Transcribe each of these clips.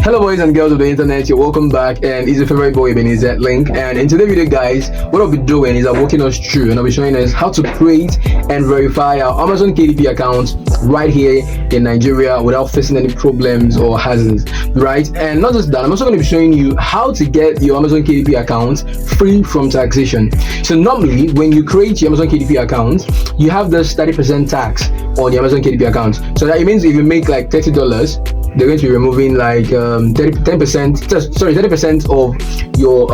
Hello boys and girls of the internet, you're welcome back, and it's your favorite boy Ebenezer Link. And in today's video guys, what I'll be doing is I'm walking us through and I'll be showing us how to create and verify our Amazon KDP account right here in Nigeria without facing any problems or hazards, right? And not just that, I'm also going to be showing you how to get your Amazon KDP account free from taxation. So normally when you create your Amazon KDP account, you have this 30% tax on your Amazon KDP account. So that it means if you make like $30, they're going to be removing like 30% of your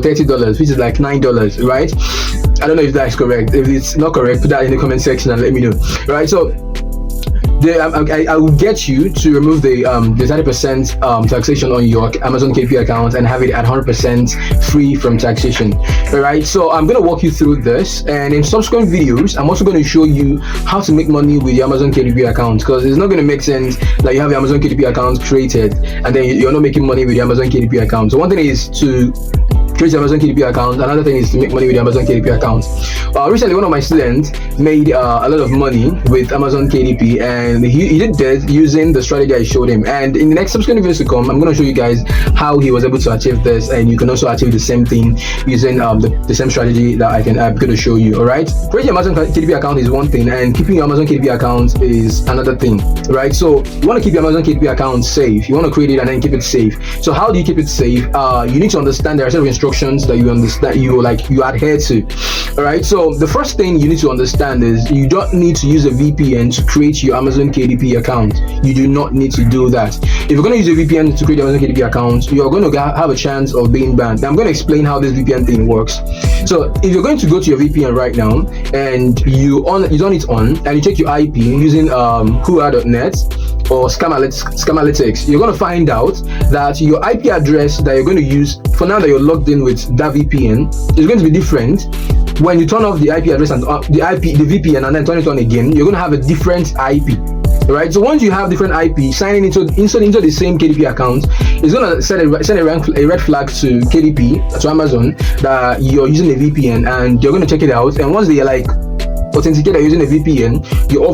$30, which is like $9, right? I don't know if that's correct. If it's not correct, put that in the comment section and let me know, right? So I will get you to remove the 30% taxation on your Amazon KDP account and have it at 100% free from taxation. All right, so I'm going to walk you through this, and in subsequent videos I'm also going to show you how to make money with your Amazon KDP account, because it's not going to make sense that you have your Amazon KDP account created and then you're not making money with your Amazon KDP account. So one thing is to create your Amazon KDP account, another thing is to make money with the Amazon KDP account. Recently one of my students made a lot of money with Amazon KDP, and he did that using the strategy I showed him. And in the next subsequent videos to come, I'm going to show you guys how he was able to achieve this, and you can also achieve the same thing using the same strategy that I'm going to show you. All right, creating your Amazon KDP account is one thing, and keeping your Amazon KDP account is another thing, right? So you want to keep your Amazon KDP account safe. You want to create it and then keep it safe. So how do you keep it safe? You need to understand there are several instructions that you understand, you adhere to. All right, so the first thing you need to understand is you don't need to use a VPN to create your Amazon KDP account. You do not need to do that. If you're going to use a VPN to create your Amazon KDP account, you're going to have a chance of being banned. Now, I'm going to explain how this VPN thing works. So if you're going to go to your VPN right now and you on it on and you check your IP using Hua.net or Scamalytics, you're going to find out that your IP address that you're going to use for now that you're logged in with that VPN is going to be different. When you turn off the IP address and the VPN and then turn it on again, you're going to have a different IP. Right, so once you have different IP, signing into the same KDP account is going to send a red flag to KDP, to Amazon, that you're using a VPN, and you're going to check it out. And once they are like authenticate that you're using a VPN, you're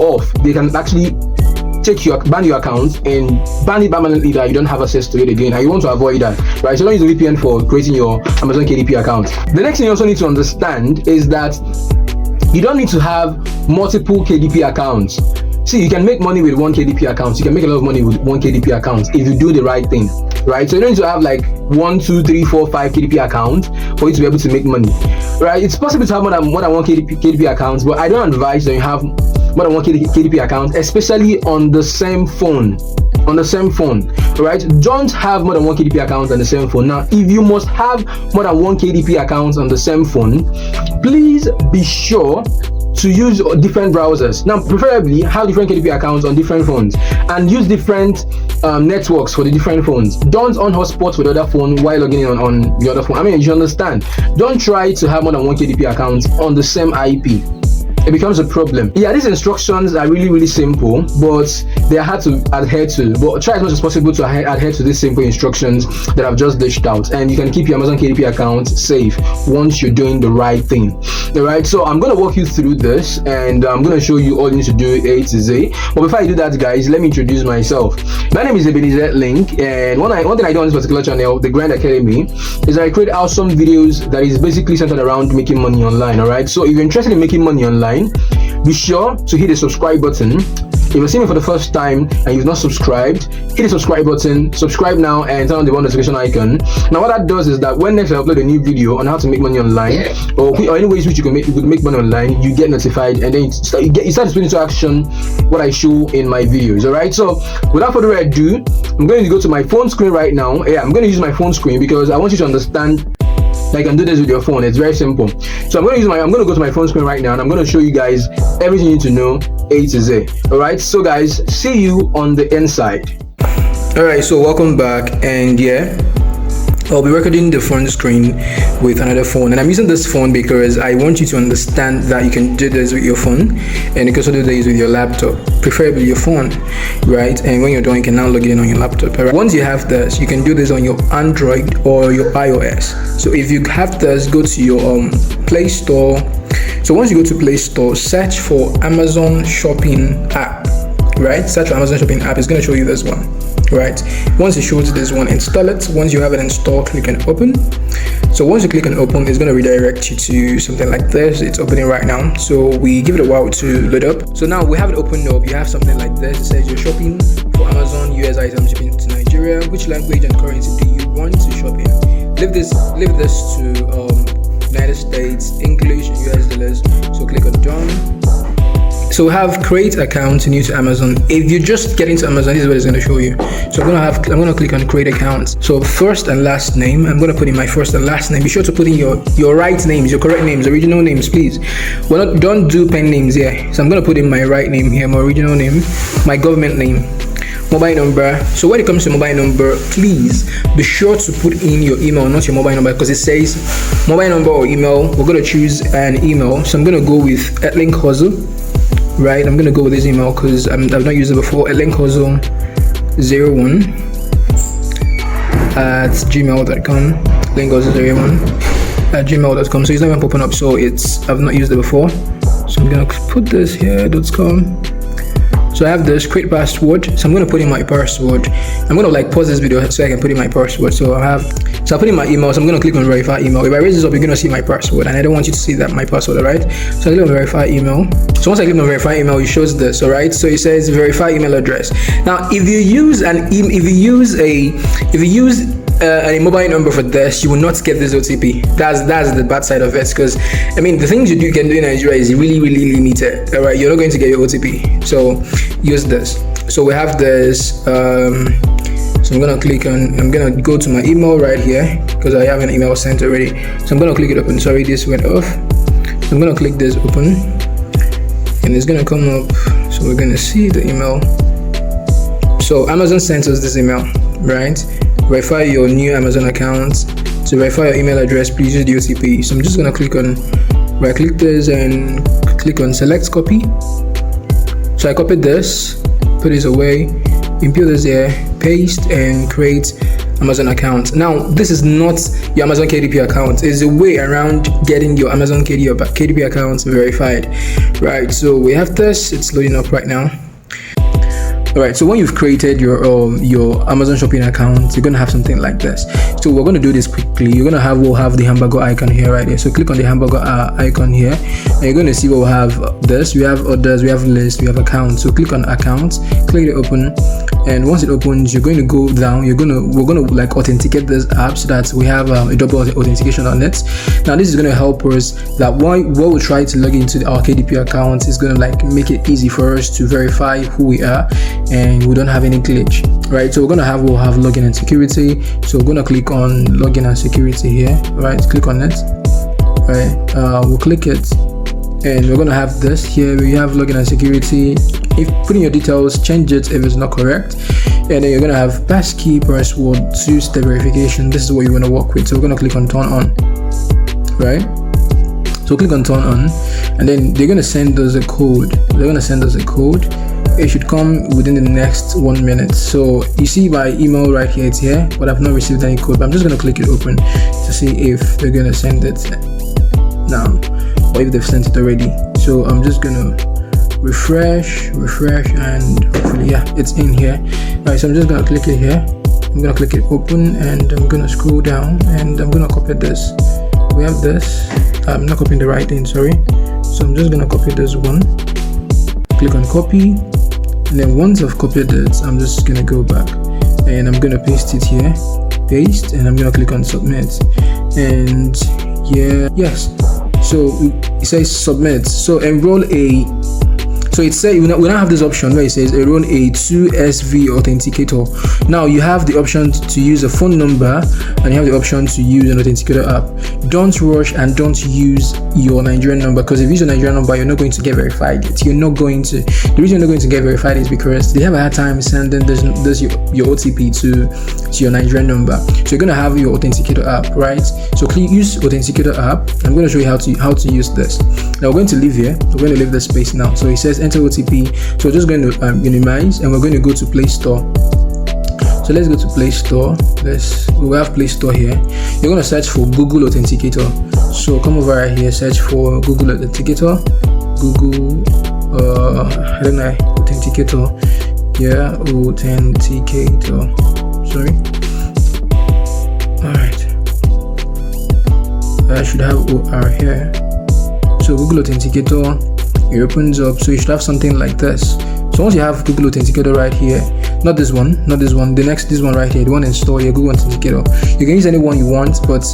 off. They can actually ban your account and ban it permanently, that you don't have access to it again, and you want to avoid that, right? So don't use a VPN for creating your Amazon KDP account. The next thing you also need to understand is that you don't need to have multiple KDP accounts. See, you can make money with one KDP account. You can make a lot of money with one KDP account if you do the right thing, right? So you don't need to have like 1, 2, 3, 4, 5 KDP account for you to be able to make money, right? It's possible to have more than one KDP accounts, but I don't advise that you have more than one KDP account, especially on the same phone. Right? Don't have more than one KDP account on the same phone. Now, if you must have more than one KDP account on the same phone, please be sure to use different browsers. Now, preferably have different KDP accounts on different phones and use different networks for the different phones. Don't on hotspot for the other phone while logging in on the other phone. I mean, you understand. Don't try to have more than one KDP account on the same IP. It becomes a problem. Yeah, these instructions are really simple, but they are hard to adhere to. But try as much as possible to adhere to these simple instructions that I've just dished out, and you can keep your Amazon KDP account safe once you're doing the right thing. All right, so I'm going to walk you through this, and I'm going to show you all you need to do A to Z. But before I do that, guys, let me introduce myself. My name is Ebenezer Link, and one thing I do on this particular channel, the Grind Academy, is that I create awesome videos that is basically centered around making money online. All right, so if you're interested in making money online, be sure to hit the subscribe button. If you're seeing me for the first time and you've not subscribed, hit the subscribe button, subscribe now, and turn on the notification icon. Now what that does is that when next I upload a new video on how to make money online, or any ways which you could make money online, you get notified, and then you start to put into action what I show in my videos. Alright, so without further ado, I'm going to go to my phone screen right now. Yeah, I'm going to use my phone screen because I want you to understand that you can do this with your phone. It's very simple. So I'm going to go to my phone screen right now, and I'm going to show you guys everything you need to know A to Z. All right, so guys, see you on the inside. All right, so welcome back, and yeah, I'll be recording the phone screen with another phone, and I'm using this phone because I want you to understand that you can do this with your phone, and you can also do this with your laptop, preferably your phone, right? And when you're done, you can now log in on your laptop. Right? Once you have this, you can do this on your Android or your iOS. So if you have this, go to your Play Store. So once you go to Play Store, search for Amazon Shopping app. right? Search for Amazon Shopping app. It's going to show you this one, right? Once it shows this one, install it. Once you have it installed, click on open. So once you click on open, it's going to redirect you to something like this. It's opening right now, so we give it a while to load up. So now we have it opened up. You have something like this. It says you're shopping for Amazon US items shipping to Nigeria. Which language and currency do you want to shop in? Leave this to United States, English, US dollars. So click on done. So we have create account new to Amazon. If you just get into Amazon, this is what it's going to show you. So I'm going to click on create account. So first and last name, I'm going to put in my first and last name. Be sure to put in your right names, your correct names, original names, please. Don't do pen names here. So I'm going to put in my right name here, my original name, my government name, mobile number. So when it comes to mobile number, please be sure to put in your email, not your mobile number, because it says mobile number or email. We're going to choose an email. So I'm going to go with Link Hustle. Right, I'm gonna go with this email because I've not used it before. Linkhustle01 at gmail.com. Linkhustle01 at gmail.com. So it's not even popping up, so I've not used it before. So I'm gonna put this here .com. So I have this create password. So I'm gonna put in my password. I'm gonna pause this video so I can put in my password. So I put in my email. So I'm gonna click on verify email. If I raise this up, you're gonna see my password, and I don't want you to see that my password, alright? So I click on verify email. So once I click on verify email, it shows this, alright? So it says verify email address. Now, if you use a mobile number for this, you will not get this OTP. That's the bad side of it, because I mean the things you can do in Nigeria is really limited. All right, you're not going to get your OTP, so use this. So we have this. So I'm gonna go to my email right here because I have an email sent already. So I'm gonna click it open. Sorry, this went off. So I'm gonna click this open, and it's gonna come up. So we're gonna see the email. So Amazon sent us this email, right? Verify your new Amazon account. To verify your email address, please use the OTP. So I'm just gonna right click this and click on select copy. So I copied this, put this away, import this here, paste, and create Amazon account. Now this is not your Amazon KDP account. It's a way around getting your Amazon KDP account verified, right? So we have this. It's loading up right now. Alright, so when you've created your Amazon shopping account, you're gonna have something like this. So we're gonna do this quickly. We'll have the hamburger icon here right here. So click on the hamburger icon here, and you're gonna see we'll have this. We have orders, we have list, we have accounts. So click on accounts, click it open, and once it opens, you're going to go down. We're gonna authenticate this app so that we have a double authentication on it. Now this is gonna help us that when we try to log into our KDP account, it's gonna make it easy for us to verify who we are, and we don't have any glitch, right? So we'll have login and security. So we're gonna click on login and security here, right? Click on it, right? We'll click it, and we're gonna have this here. We have login and security. If put in your details, change it if it's not correct, and then you're gonna have passkey, password, 2-step verification. This is what you wanna work with. So we're gonna click on turn on, right? So click on turn on, and then they're gonna send us a code. It should come within the next 1 minute. So you see my email right here, it's here, but I've not received any code. But I'm just gonna click it open to see if they're gonna send it now or if they've sent it already. So I'm just gonna refresh, and hopefully, yeah, it's in here. Alright, so I'm just gonna click it here. I'm gonna click it open, and I'm gonna scroll down, and I'm gonna copy this. We have this. I'm not copying the right thing, sorry. So I'm just gonna copy this one. Click on copy. And then once I've copied it, I'm just gonna go back and I'm gonna paste it here, paste, and I'm gonna click on submit. And yeah, yes. So it says submit. So enroll a. So it says we now have this option where it says enroll a 2SV authenticator. Now you have the option to use a phone number, and you have the option to use an authenticator app. Don't rush and don't use your Nigerian number, because if you use your Nigerian number, you're not going to get verified. The reason you're not going to get verified is because they have a hard time sending your OTP to your Nigerian number. So you're gonna have your authenticator app, right? So click use authenticator app. I'm going to show you how to use this. Now we're going to leave here. We're going to leave the space now. So it says enter OTP. So we're just going to minimize, and we're going to go to Play Store. So let's go to Play Store. We have Play Store here. You're going to search for Google Authenticator. So come over right here, search for Google Authenticator. Authenticator. Yeah, authenticator. Sorry. Alright. I should have OR here. So Google Authenticator, it opens up. So you should have something like this. So once you have Google Authenticator right here, not this one, this one right here, the one installed here, Google Authenticator. You can use any one you want, but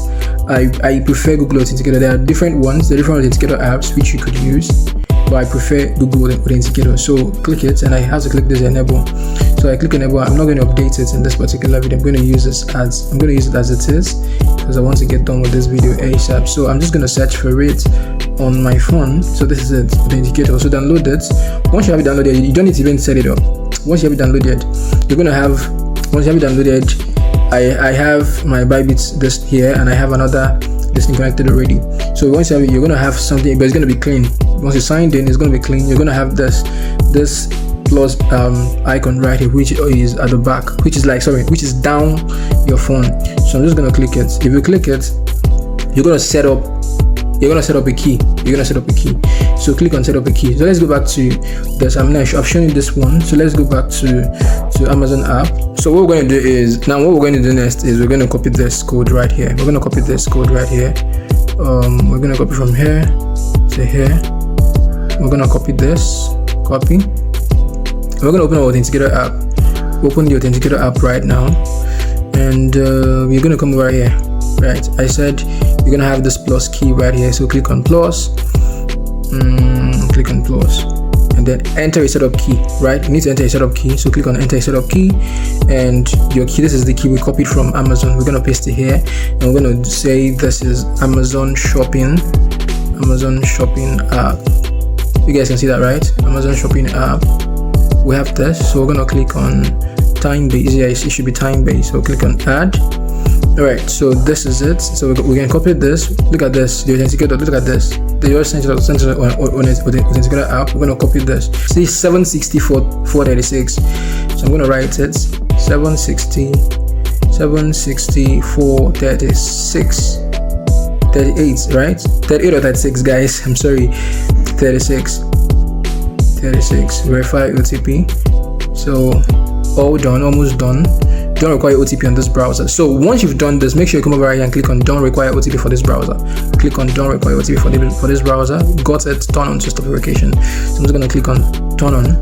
I prefer Google Authenticator. There are different ones, there are different authenticator apps which you could use, but I prefer Google Authenticator. So click it, and I have to click this enable. So I click enable. I'm not going to update it in this particular video. I'm going to use it as it is, because I want to get done with this video ASAP. So I'm just going to search for it on my phone. So this is it, Authenticator. So download it. Once you have it downloaded, you don't need to even set it up. Once you have it downloaded, you're going to have, once you have it downloaded, I have my Bybit this here, and I have another this thing connected already. So once you have it, you're going to have something, but it's going to be clean. Once you signed in, it's going to be clean. You're going to have this plus icon right here, which is at the back, which is down your phone. So I'm just going to click it. If you click it, you're going to set up a key. So click on set up a key. So let's go back to this. I've shown you this one. So let's go back to Amazon app. So what we're going to do is, we're going to copy this code right here. We're going to copy from here to here. We're going to copy this. We're going to open our Authenticator app. Open the Authenticator app right now, and we're going to come over here. Right, I said you're going to have this plus key right here. So click on plus, and then enter a setup key. Right, you need to enter a setup key. So click on enter a setup key, and your key. This is the key we copied from Amazon. We're going to paste it here, and we're going to say this is Amazon shopping app. You guys can see that, right? Amazon shopping app. We have this, so we're gonna click on time base. Yeah, it should be time base. So click on add. All right, so this is it. So we can copy this. Look at this, the authenticator. Look at this. The authenticator app. We're gonna copy this. See 764.36. So I'm gonna write it 764.36. 38, right? 38 or 36, guys. I'm sorry. 36. Verify OTP. So all done, almost done. Don't require OTP on this browser. So once you've done this, make sure you come over here and click on don't require OTP for this browser. Click on don't require OTP for this browser. Got it. Turn on two-step verification. So I'm just gonna click on turn on.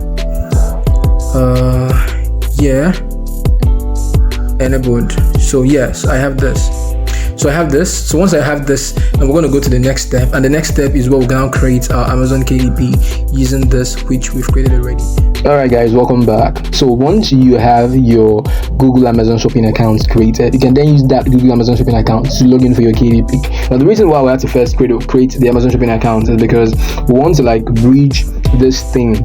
Yeah. Enabled. So yes, I have this. So once I have this, and we're going to go to the next step, and the next step is where we're going to create our Amazon KDP using this, which we've created already. Alright guys, welcome back. So once you have your Google Amazon shopping account created, you can then use that Google Amazon shopping account to log in for your KDP. Now the reason why we have to first create the Amazon shopping account is because we want to bridge this thing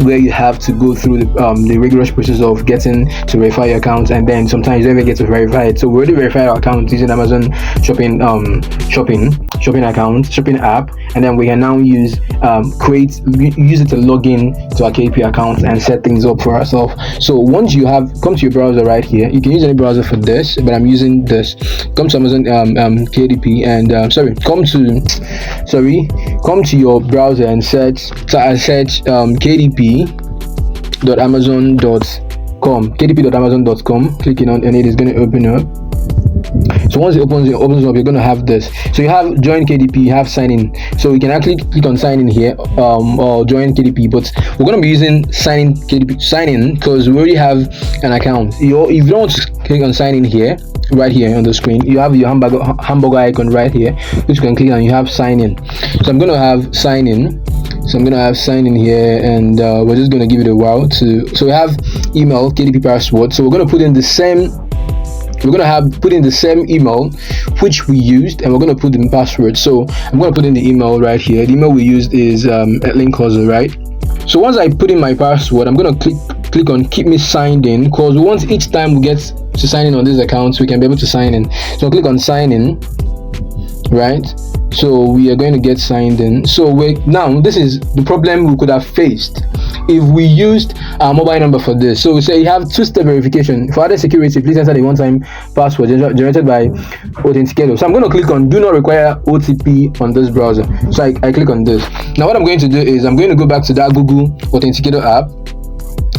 where you have to go through the rigorous process of getting to verify your account, and then sometimes you don't even get to verify it. So we already verified our account using Amazon shopping app, and then we can now use it to log in to our KDP account and set things up for ourselves. So once you come to your browser right here, you can use any browser for this, but I'm using this. Come to Amazon KDP and come to your browser and search kdp.amazon.com. Clicking on, and it is going to open up. So once it opens up, you're going to have this. So you have join KDP, you have sign in. So you can actually click on sign in here, or join KDP, but we're going to be using sign in because we already have an account. If you don't want to click on sign in here, right here on the screen, you have your hamburger icon right here, which you can click on. You have sign in. So I'm going to have sign in. Here, and we're just going to give it a while to. So we have email, KDP password. So we're going to put in the same. We're going to put in the same email which we used, and we're going to put in password. So I'm going to put in the email right here. The email we used is link hustle, right? So once I put in my password, I'm going to click on keep me signed in, because once each time we get to sign in on this account, we can be able to sign in. So I'll click on sign in, right? So we are going to get signed in. So now this is the problem we could have faced if we used our mobile number for this. So we say you have two-step verification. For added security, please enter the one-time password generated by Authenticator. So I'm going to click on do not require OTP on this browser. So I click on this. Now what I'm going to do is I'm going to go back to that Google Authenticator app.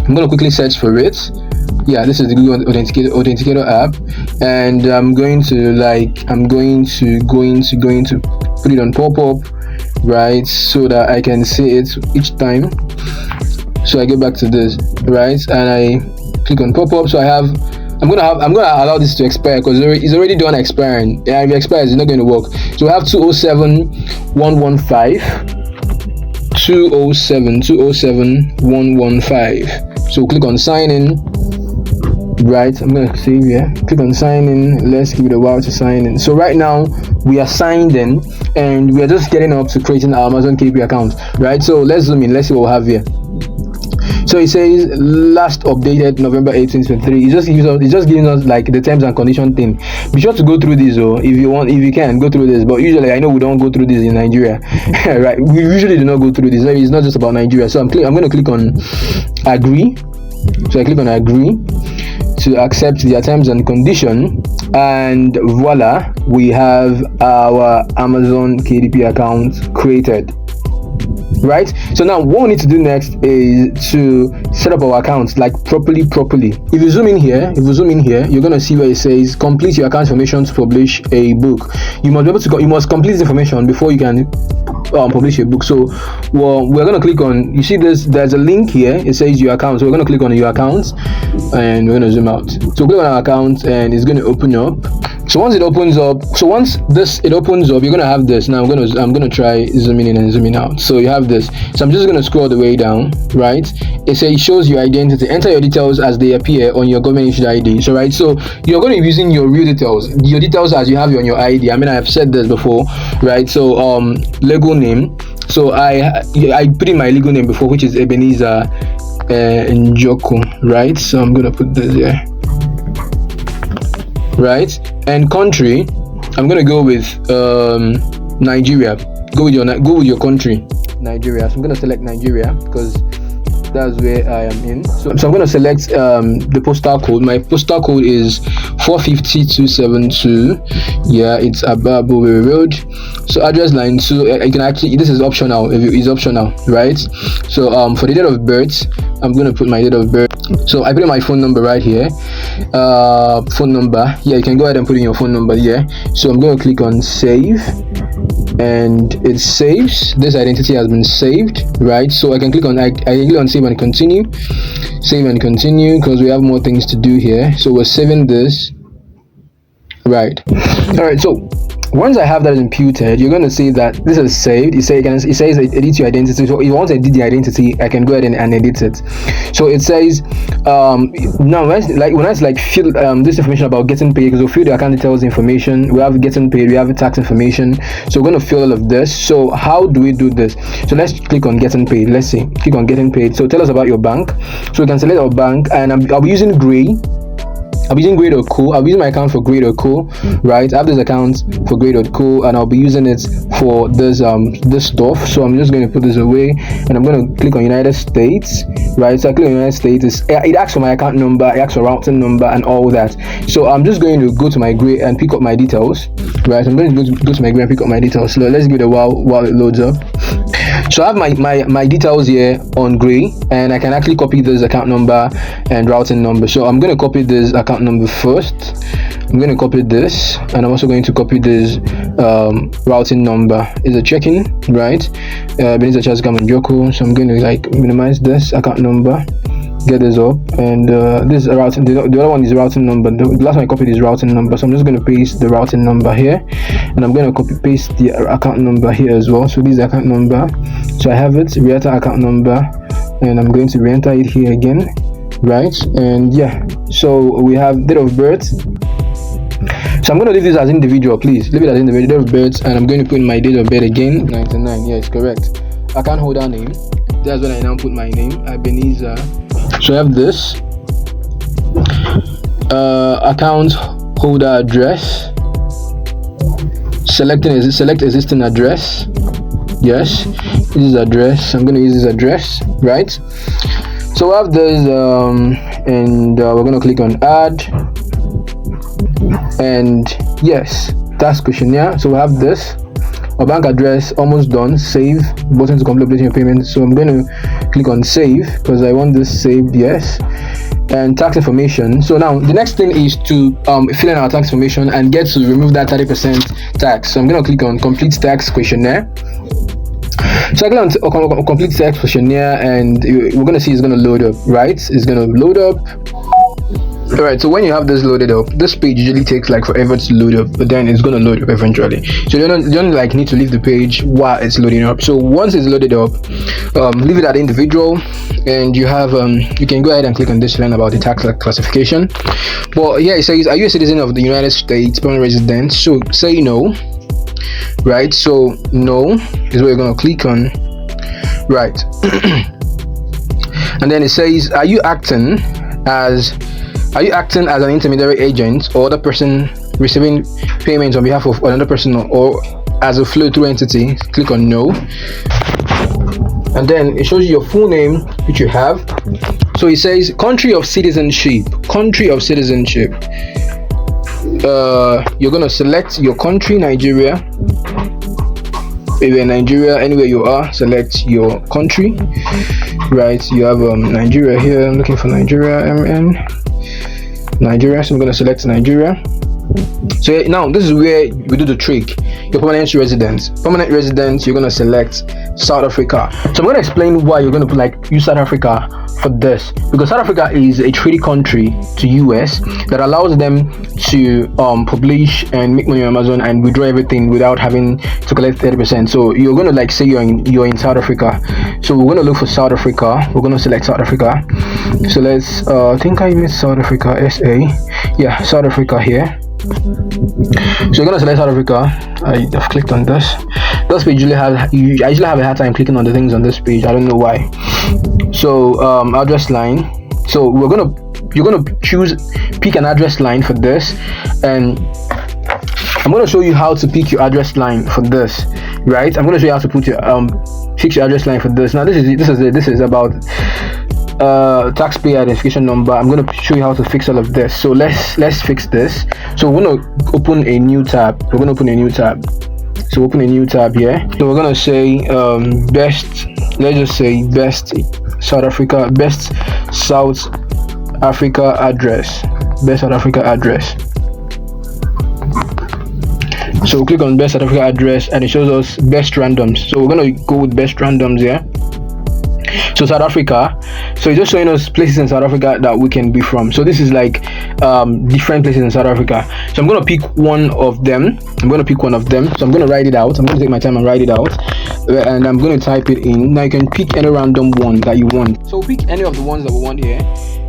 I'm I'm going to quickly search for it. Yeah, this is the Google Authenticator app, and I'm going to put it on pop-up, right, so that I can see it each time. So I get back to this, right, and I click on pop-up. So I'm gonna allow this to expire because it's already done expiring. Yeah, if it expires, it's not going to work. So we have 207.115. So click on sign in. Right, I'm gonna save here. Click on sign in. Let's give it a while to sign in. So right now we are signed in, and we are just getting up to creating our Amazon KDP account. Right, so let's zoom in. Let's see what we have here. So it says last updated November 8, 2023. It's just giving us like the terms and condition thing. Be sure to go through this, though, if you can go through this. But usually I know we don't go through this in Nigeria. Right, we usually do not go through this. It's not just about Nigeria. So I'm going to click on agree. So I click on agree to accept their terms and condition, and voila, we have our Amazon KDP account created. Right, so now what we need to do next is to set up our accounts like properly. If you zoom in here, you're gonna see where it says complete your account information to publish a book. You must complete this information before you can publish a book. So we're gonna click on, you see there's a link here, it says your account. So we're gonna click on your account, and we're gonna zoom out. So click on our account, and it's gonna open up. So once it opens up, you're gonna have this. Now I'm gonna try zooming in and zooming out. So you have this. So I'm just gonna scroll the way down, right? It shows your identity. Enter your details as they appear on your government issued ID. So right, so you're going to be using your real details, as you have on your ID. I mean, I have said this before, right? So legal name. So I put in my legal name before, which is Ebenezer Njoku, right? So I'm gonna put this here. Right, and country, I'm gonna go with Nigeria. Go with your country, Nigeria. So I'm gonna select Nigeria because that's where I am in. So I'm gonna select the postal code. My postal code is 450272. Yeah, it's Ababu Road. So address line 2. I can actually, this is optional. It's optional, right? So for the date of birth, I'm gonna put my date of birth. So I put in my phone number right here. Phone number. Yeah, you can go ahead and put in your phone number here. So I'm gonna click on save, and it saves. This identity has been saved, right? So I can click on click on save and continue because we have more things to do here. So we're saving this, right? All right, so once I have that imputed, you're going to see that this is saved. It says edit your identity. So if you want to edit the identity, I can go ahead and edit it. So it says now when I fill this information about getting paid, because we'll fill the account details information, we have getting paid, we have tax information. So we're going to fill all of this. So how do we do this? So let's click on getting paid. Let's see, click on getting paid. So tell us about your bank. So we can select our bank, and I'll be using Gray. I'll be using Gray.co. I'll be using my account for Gray.co, right? I have this account for Gray.co, and I'll be using it for this stuff. So I'm just going to put this away, and I'm going to click on United States, right? So I click on United States. It asks for my account number, it asks for routing number, and all that. So I'm just going to go to my Gray and pick up my details, right? I'm going to go to my Gray and pick up my details. So let's give it a while it loads up. So I have my details here on Gray, and I can actually copy this account number and routing number. So I'm going to copy this account number first. I'm going to copy this, and I'm also going to copy this routing number. Is a check-in, right? Benita Charles Gamanjoko. So I'm going to minimize this account number, get this up, and this is a routing. The other one is routing number. The last one I copied is routing number. So I'm just going to paste the routing number here, and I'm going to copy paste the account number here as well. So this is the account number. So I have it, re-enter account number, and I'm going to re-enter it here again, right? And yeah, so we have date of birth. So I'm going to leave this as individual. Please leave it as individual, date of birth, and I'm going to put in my date of birth again, 99. Yeah, it's correct. Account holder name. That's when I now put my name, Ebenezer. So I have this account holder address. Select existing address. Yes, this is address. I'm going to use this address, right? So we have this, and we're going to click on add, and yes, tax questionnaire. So we have this. Our bank address almost done. Save button to complete your payment. So I'm going to click on save because I want this saved. Yes. And tax information. So now the next thing is to fill in our tax information and get to remove that 30% tax. So I'm going to click on complete tax questionnaire. So I click on complete tax questionnaire, and we're going to see it's going to load up, right? It's going to load up. Alright, so when you have this loaded up, this page usually takes like forever to load up, but then it's going to load up eventually. So you don't like need to leave the page while it's loading up. So once it's loaded up, leave it at individual, and you have you can go ahead and click on this line about the tax classification. But yeah, it says, are you a citizen of the United States, permanent resident? So say no, right? So no is what you're going to click on, right? And then it says, are you acting as an intermediary agent or other person receiving payments on behalf of another person, or as a flow-through entity? Click on no. And then it shows you your full name, which you have. So it says country of citizenship. You're going to select your country, Nigeria. If you're in Nigeria, anywhere you are, select your country, right? You have Nigeria here. I'm looking for Nigeria, Nigeria, so I'm going to select Nigeria. So now this is where we do the trick. Your permanent resident, you're going to select South Africa. So I'm going to explain why you're going to use South Africa for this, because South Africa is a treaty country to US that allows them to publish and make money on Amazon and withdraw everything without having to collect 30%. So you're going to say you're in South Africa. So we're going to look for South Africa. We're going to select South Africa. So let's I think I missed South Africa, SA. Yeah, South Africa here. So you're going to select South Africa. I've clicked on this. This page I usually have a hard time clicking on the things on this page. I don't know why. So address line. So you're gonna pick an address line for this, and I'm going to show you how to pick your address line for this, right? I'm going to show you how to put your fix your address line for this. Now this is about taxpayer identification number. I'm going to show you how to fix all of this. So let's fix this. So we're going to open a new tab. So open a new tab here. So we're going to say best. Let's just say best South Africa address. So we'll click on best South Africa address, and it shows us best randoms. So we're going to go with best randoms here. So South Africa, so it's just showing us places in South Africa that we can be from. So this is like different places in South Africa. So I'm going to pick one of them. So I'm going to write it out. I'm going to take my time and write it out, and I'm going to type it in. Now you can pick any random one that you want. So pick any of the ones that we want here.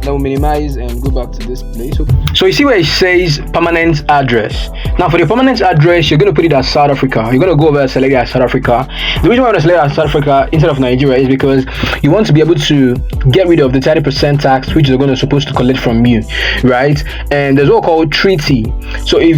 Then we'll minimize and go back to this place. So you see where it says permanent address. Now for the permanent address, you're going to put it as South Africa. You're going to go over and select it as South Africa. The reason why I want to select it as South Africa instead of Nigeria is because you want to be able to get rid of the 30% tax which they're supposed to collect from you, right? And there's what called treaty. So if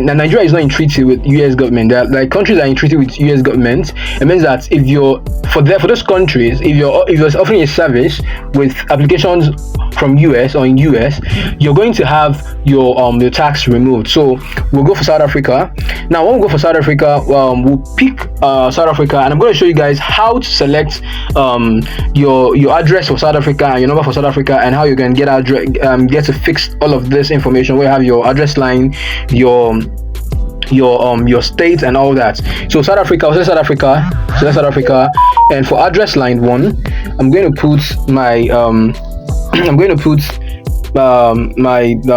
Nigeria is not in treaty with US government, there are like countries that are in treaty with US government. It means that if you're for those countries, if you're offering a service with applications from US or in US, you're going to have your tax removed. So we'll go for South Africa. Now when we go for South Africa, we'll pick South Africa, and I'm going to show you guys how to select your address for South Africa and your number for South Africa, and how you can get to fix all of this information where you have your address line, your state and all that. So South Africa, select South Africa, and for address line 1, I'm going to put my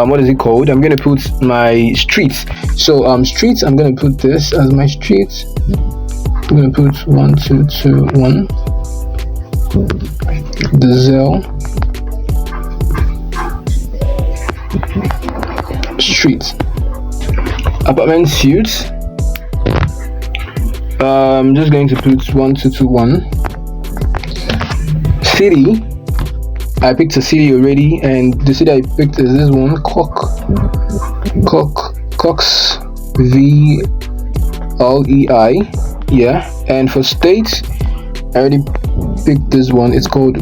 what is it called? I'm going to put my streets. So streets, I'm going to put this as my streets. I'm going to put 1221 Diesel Street. Apartment suites. I'm just going to put 1221. City. I picked a city already, and the city I picked is this one, Cox VLEI. Yeah, and for state, I already picked this one. It's called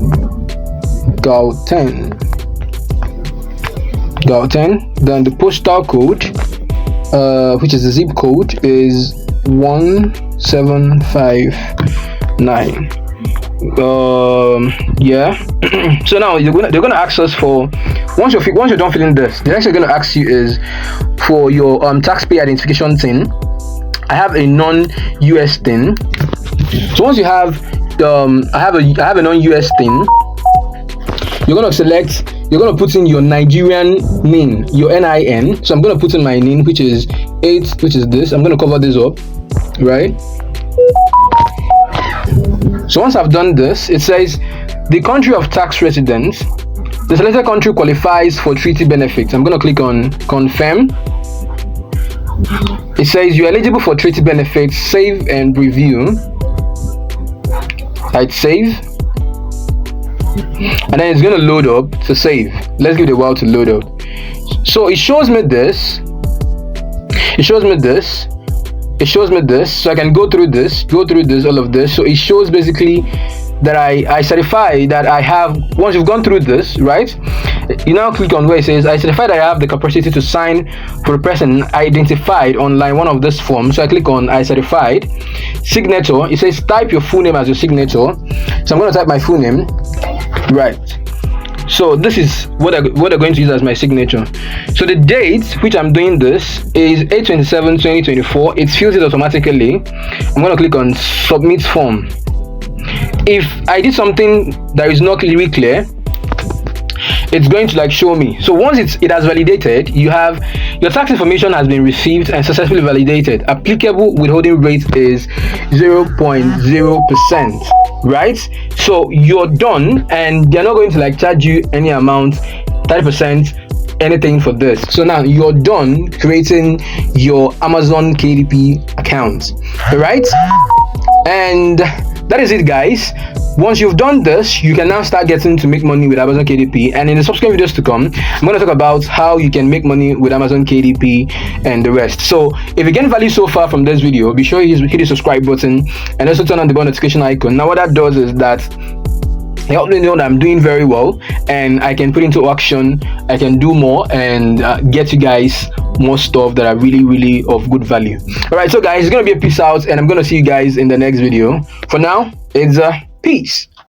Gauteng. Then the postal code, which is the zip code, is 1759. Yeah. So now they're gonna ask us for, once you're done filling this, the next thing they're gonna ask you is for your taxpayer identification thing. I have a non-US thing. So once you have I have a non-US thing, you're gonna put in your Nigerian NIN, your NIN. So I'm gonna put in my NIN, which is this. I'm gonna cover this up, right? So once I've done this, it says the country of tax residence. The selected country qualifies for treaty benefits. I'm gonna click on confirm. It says you're eligible for treaty benefits. Save and review. I'd save, and then it's gonna load up to save. Let's give it a while to load up. So it shows me this. So I can go through this, all of this. So it shows basically that I certify that I have, once you've gone through this, right, you now click on where it says I certify that I have the capacity to sign for a person identified on line 1 of this form. So I click on I certified. Signature, it says type your full name as your signature. So I'm going to type my full name, right? So this is what I'm going to use as my signature. So the date which I'm doing this is 8/27/2024. It fills it automatically. I'm going to click on submit form. If I did something that is not really clear, it's going to show me. So once it has validated, you have your tax information has been received and successfully validated. Applicable withholding rate is 0.0%, right? So you're done, and they're not going to charge you any amount, 30%, anything for this. So now you're done creating your Amazon KDP account, right? And that is it, guys. Once you've done this, you can now start getting to make money with Amazon KDP. And in the subsequent videos to come, I'm going to talk about how you can make money with Amazon KDP and the rest. So if you get value so far from this video, be sure you hit the subscribe button and also turn on the bell notification icon. Now what that does is that it helps me know that I'm doing very well and I can put into action, I can do more and get you guys more stuff that are really of good value. Alright, so guys, it's gonna be a peace out, and I'm gonna see you guys in the next video. For now, it's peace.